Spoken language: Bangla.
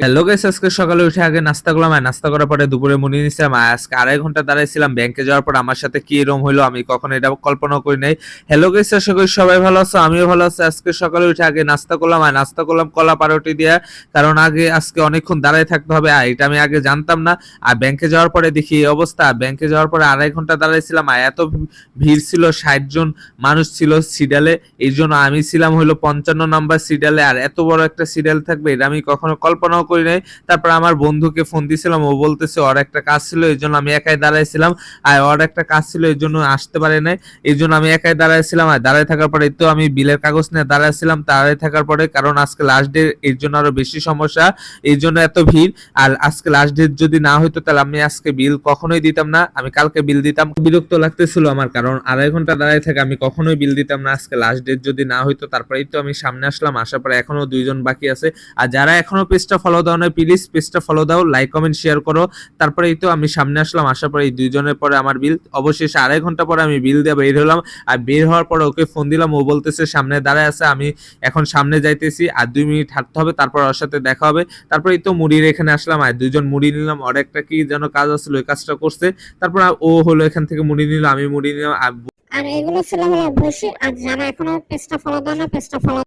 হ্যালো গাইস, আজকে সকালে উঠে আগে নাস্তা করলাম, আর নাস্তা করার পরে দুপুরে মুড়ি নিয়েছিলাম। আর আজকে 2.5 ঘন্টা দাঁড়াইছিলাম ব্যাংকে যাওয়ার পর। আমার সাথে কি এরকম হইলো আমি কখনো এটা কল্পনা করি নাই। হ্যালো গাইস, আশা করি সবাই ভালো আছো, আমিও ভালো আছি। আজকে সকালে উঠে আগে নাস্তা করলাম, আর নাস্তা করলাম কলা পাউরুটি দিয়ে। কারণ আজকে অনেকক্ষণ দাঁড়ায় থাকতে হবে, আর এটা আমি আগে জানতাম না। আর ব্যাংকে যাওয়ার পরে দেখি এই অবস্থা। ব্যাংকে যাওয়ার পরে 2.5 ঘন্টা দাঁড়াইছিলাম, আর এত ভিড় ছিল, 60 জন মানুষ ছিল সিরিয়ালে। এই জন্য আমি ছিলাম হলো 55 নাম্বার সিরিয়ালে। আর এত বড় একটা সিরিয়াল থাকবে এটা আমি কখনো কল্পনাও করি নাই। তারপর আমার বন্ধুকে ফোন দিয়েছিলাম, ও বলতেছে ওর একটা কাজ ছিল, এই জন্য আমি একাই দাঁড়াইছিলাম। আর ওর একটা কাজ ছিল, এই জন্য আসতে পারে নাই। এই জন্য আমি একাই দাঁড়াইছিলাম। আর দাঁড়ায় থাকার পরে তো আমি বিলের কাগজ নিয়ে দাঁড়াইছিলাম। দাঁড়ায় থাকার পরে কারণ আজকে লাস্ট ডে, এর জন্য আরো বেশি সমস্যা, এই জন্য এত ভিড়। আর আজকে লাস্ট ডেট যদি না হইতো তাহলে আমি আজকে বিল কখনোই দিতাম না, আমি কালকে বিল দিতাম। বিরক্ত লাগতেছিল আমার, কারণ 2.5 ঘন্টা দাঁড়ায় থাকে, আমি কখনোই বিল দিতাম না আজকে লাস্ট ডেট যদি না হইতো। তারপরেই তো আমি সামনে আসলাম, আসার পরে এখনো 2 জন বাকি আছে। আর যারা এখনো পেজটা ফলো দাও না, প্লিজ পেজটা ফলো দাও, লাইক কমেন্ট শেয়ার করো। তারপরেই তো আমি সামনে আসলাম, আসার পরে এই 2 জনের পরে আমার বিল অবশেষে 2.5 ঘন্টা পরে আমি বিল দিয়ে বের হলাম। আর বের হওয়ার পরে ওকে ফোন দিলাম, ও বলতেছে সামনে দাঁড়ায় আছে, আমি এখন সামনে যাইতেছি, আর 2 মিনিট হাঁটতে হবে, তারপর ওর সাথে দেখা হবে। তারপরেই তো মুড়ির এখানে আসলাম, আর 2 জন মুড়ি নিলাম। ওর একটা কি যেন কাজ আসলে ওই কাজটা করছে। তারপর ও হলো এখান থেকে মুড়ি নিল, আমি মুড়ি নিলাম। আর এগুলো ছিল হলো অবশ্যই। আর যারা এখনো পেজটা ফলো দেয় না, পেজটা ফলো